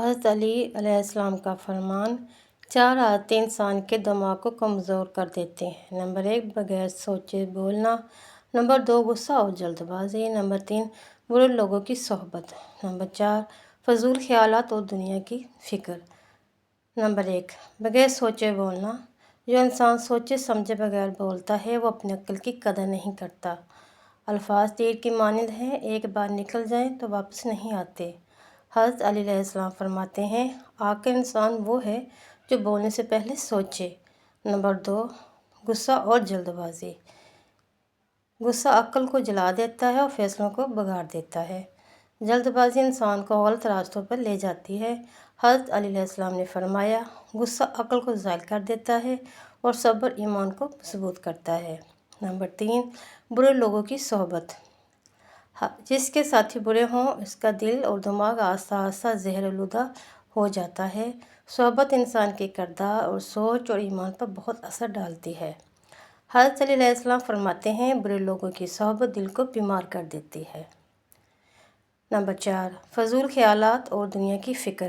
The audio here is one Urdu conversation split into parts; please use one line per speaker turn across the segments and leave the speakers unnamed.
حضرت علی علیہ السلام کا فرمان: 4 عادتیں انسان کے دماغ کو کمزور کر دیتے ہیں۔ نمبر 1، بغیر سوچے بولنا۔ نمبر 2، غصہ اور جلد بازی۔ نمبر 3، برے لوگوں کی صحبت۔ نمبر 4، فضول خیالات اور دنیا کی فکر۔ نمبر 1، بغیر سوچے بولنا۔ جو انسان سوچے سمجھے بغیر بولتا ہے وہ اپنی عقل کی قدر نہیں کرتا۔ الفاظ تیر کی مانند ہیں، ایک بار نکل جائیں تو واپس نہیں آتے۔ حضرت علی علیہ السلام فرماتے ہیں: عاقل انسان وہ ہے جو بولنے سے پہلے سوچے۔ نمبر 2، غصہ اور جلد بازی۔ غصہ عقل کو جلا دیتا ہے اور فیصلوں کو بگاڑ دیتا ہے۔ جلد بازی انسان کو غلط راستوں پر لے جاتی ہے۔ حضرت علی علیہ السلام نے فرمایا: غصہ عقل کو زائل کر دیتا ہے اور صبر ایمان کو مضبوط کرتا ہے۔ نمبر 3، برے لوگوں کی صحبت۔ جس کے ساتھی برے ہوں اس کا دل اور دماغ آہستہ آہستہ زہر آلودہ ہو جاتا ہے۔ صحبت انسان کے کردار اور سوچ اور ایمان پر بہت اثر ڈالتی ہے۔ حضرت علی علیہ السلام فرماتے ہیں: برے لوگوں کی صحبت دل کو بیمار کر دیتی ہے۔ نمبر 4، فضول خیالات اور دنیا کی فکر۔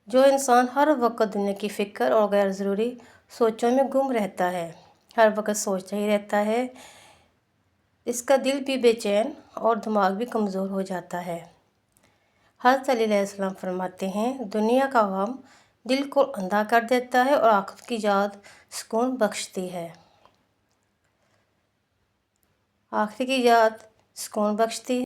جو انسان ہر وقت دنیا کی فکر اور غیر ضروری سوچوں میں گم رہتا ہے، ہر وقت سوچتا ہی رہتا ہے، اس کا دل بھی بے چین اور دماغ بھی کمزور ہو جاتا ہے۔ حضرت علی علیہ السلام فرماتے ہیں: دنیا کا غم دل کو اندھا کر دیتا ہے اور آخرت کی یاد سکون بخشتی ہے۔ آخرت کی یاد سکون بخشتی ہے۔